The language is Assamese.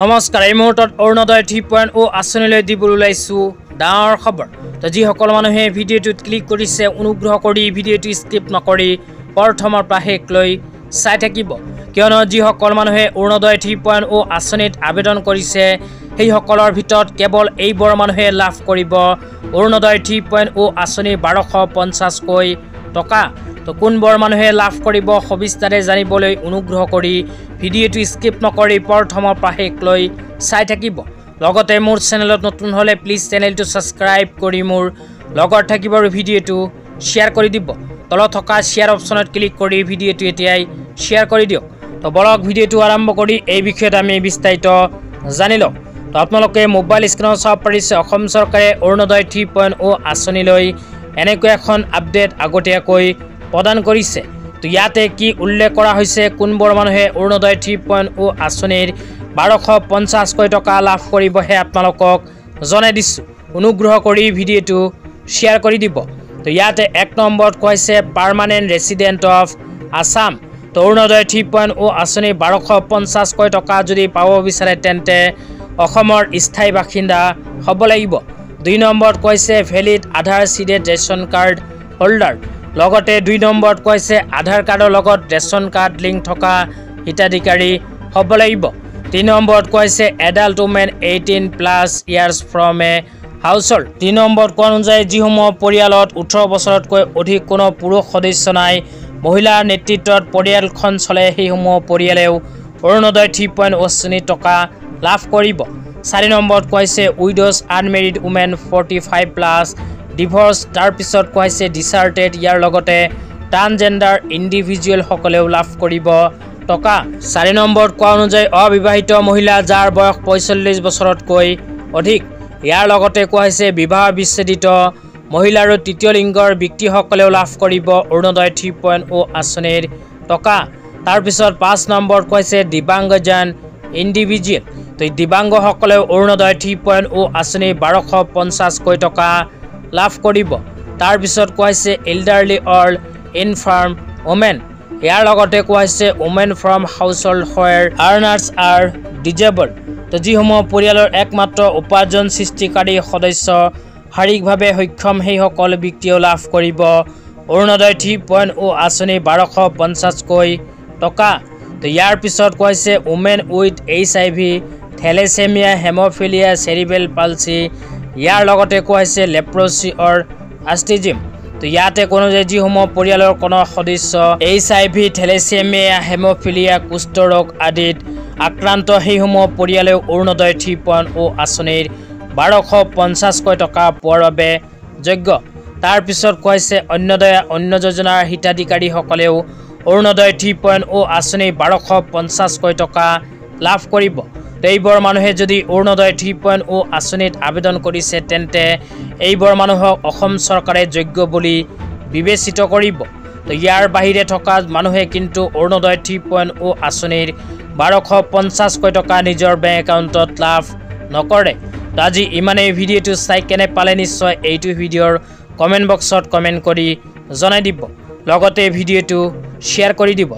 নমস্কাৰ এই মুহূৰ্তত অৰুণোদয় 3.0 আঁচনিলৈ দিবলৈ ওলাইছো ডাঙৰ খবৰ। তো যিসকল মানুহে ভিডিঅ'টোত ক্লিক কৰিছে অনুগ্ৰহ কৰি ভিডিঅ'টো স্কিপ নকৰি প্ৰথমৰ পৰা শেষলৈ চাই থাকিব, কিয়নো যিসকল মানুহে অৰুণোদয় 3.0 আঁচনিত আবেদন কৰিছে সেইসকলৰ ভিতৰত কেৱল এইবোৰ মানুহে লাভ কৰিব অৰুণোদয় 3.0 আঁচনি 1250কৈ টকা। তো কোনবোৰ মানুহে লাভ কৰিব সবিস্তাৰে জানিবলৈ অনুগ্ৰহ কৰি ভিডিঅ'টো স্কিপ নকৰি প্ৰথমৰ পৰা শেষলৈ চাই থাকিব। লগতে মোৰ চেনেলত নতুন হ'লে প্লিজ চেনেলটো ছাবস্ক্ৰাইব কৰি মোৰ লগত থাকিব আৰু ভিডিঅ'টো শ্বেয়াৰ কৰি দিব। তলত থকা শ্বেয়াৰ অপশ্যনত ক্লিক কৰি ভিডিঅ'টো এতিয়াই শ্বেয়াৰ কৰি দিয়ক। তো বলক ভিডিঅ'টো আৰম্ভ কৰি এই বিষয়ত আমি বিস্তাৰিত জানি লওঁ। তো আপোনালোকে মোবাইল স্ক্ৰীনত চাব পাৰিছে অসম চৰকাৰে অৰুণোদয় 3.0 আঁচনিলৈ এনেকৈ এখন আপডেট আগতীয়াকৈ প্ৰদান কৰিছে। তো ইয়াতে কি উল্লেখ কৰা হৈছে কোনবোৰ মানুহে অৰুণোদয় 3.0 আঁচনিৰ 1250কৈ টকা লাভ কৰিব হে আপোনালোকক জনাই দিছোঁ। অনুগ্ৰহ কৰি ভিডিঅ'টো শ্বেয়াৰ কৰি দিব। তো ইয়াতে 1 নম্বৰত কৈছে পাৰ্মানেণ্ট ৰেচিডেণ্ট অফ আছাম। তো অৰুণোদয় 3.0 আঁচনি 1250কৈ টকা যদি পাব বিচাৰে তেন্তে অসমৰ স্থায়ী বাসিন্দা হ'ব লাগিব। 2 নম্বৰত কৈছে ভেলিড আধাৰ চিডেড ৰেচন কাৰ্ড হোল্ডাৰ। লগতে 2 নম্বৰত কৈছে আধাৰ কাৰ্ডৰ লগত ৰেচন কাৰ্ড লিংক থকা হিতাধিকাৰী হ'ব লাগিব। 3 নম্বৰত কৈছে adult women 18+ years from A household. 3 নম্বৰত কোৱা অনুযায়ী যিসমূহ পৰিয়ালত 18 বছৰতকৈ অধিক কোনো পুৰুষ সদস্য নাই, মহিলাৰ নেতৃত্বত পৰিয়ালখন চলে, সেইসমূহ পৰিয়ালেও অৰুণোদয় 3.0 আঁচনি টকা লাভ কৰিব। 4 নম্বৰত কৈছে উইড'জ আনমেৰিড ওমেন 45+ ডিভৰ্চ। তাৰপিছত কৈছে ডিচাৰ্টেড, ইয়াৰ লগতে ট্ৰান্সজেণ্ডাৰ ইণ্ডিভিজুৱেলসকলেও লাভ কৰিব টকা। 4 নম্বৰত কোৱা অনুযায়ী অবিবাহিত মহিলা যাৰ বয়স 45 বছৰতকৈ অধিক। ইয়াৰ লগতে কোৱা হৈছে বিবাহ বিচ্ছেদিত মহিলা আৰু তৃতীয় লিংগৰ ব্যক্তিসকলেও লাভ কৰিব অৰুণোদয় 3.0 আঁচনিৰ টকা। তাৰপিছত 5 নম্বৰত কৈছে দিব্যাংগজন ইণ্ডিভিজুৱেল। তো দিব্যাংগসকলেও অৰুণোদয় 3.0 আঁচনি 1250কৈ টকা লাভ কৰিব। তাৰপিছত কোৱা হৈছে এল্ডাৰলি অৰ ইনফাৰ্ম ওমেন। ইয়াৰ লগতে কোৱা হৈছে women from household where earners are disabled. তো যিসমূহ পৰিয়ালৰ একমাত্ৰ উপাৰ্জন সৃষ্টিকাৰী সদস্য শাৰীৰিকভাৱে সক্ষম সেইসকল ব্যক্তিয়েও লাভ কৰিব অৰুণোদয় 3.0 আঁচনি 1250কৈ টকা। তো ইয়াৰ পিছত কৈছে ওমেন উইথ HIV, থেলেচেমিয়া, হেম'ফিলিয়া, চেৰিবেল পালচি। ইয়াৰ লগতে কোৱা হৈছে লেপ্ৰচি অৰ আষ্টিজিম। তো ইয়াতে কোনো যে যিসমূহ পৰিয়ালৰ কোনো সদস্য HIV, থেলেচেমিয়া, হেম'ফিলিয়া, কুষ্ঠৰোগ আদিত আক্ৰান্ত সেইসমূহ পৰিয়ালেও অৰুণোদয় 3.0 আঁচনিৰ 1250কৈ টকা পোৱাৰ বাবে যোগ্য। তাৰপিছত কৈছে অন্যদয়া অন্য যোজনাৰ হিতাধিকাৰীসকলেও অৰুণোদয় 3.0 আঁচনি 1250কৈ টকা লাভ কৰিব। এইবোৰ মানুহে যদি অৰুণোদয় 3.0 আঁচনিত আবেদন কৰিছে তেন্তে এইবোৰ মানুহক অসম চৰকাৰে যোগ্য বুলি বিবেচিত কৰিব। তো ইয়াৰ বাহিৰে থকা মানুহে কিন্তু অৰুণোদয় 3.0 আঁচনিৰ 1250কৈ টকা নিজৰ বেংক একাউণ্টত লাভ নকৰে। তো আজি ইমানেই। ভিডিঅ'টো চাই কেনে পালে নিশ্চয় এইটো ভিডিঅ'ৰ কমেণ্ট বক্সত কমেণ্ট কৰি জনাই দিব, লগতে ভিডিঅ'টো শ্বেয়াৰ কৰি দিব।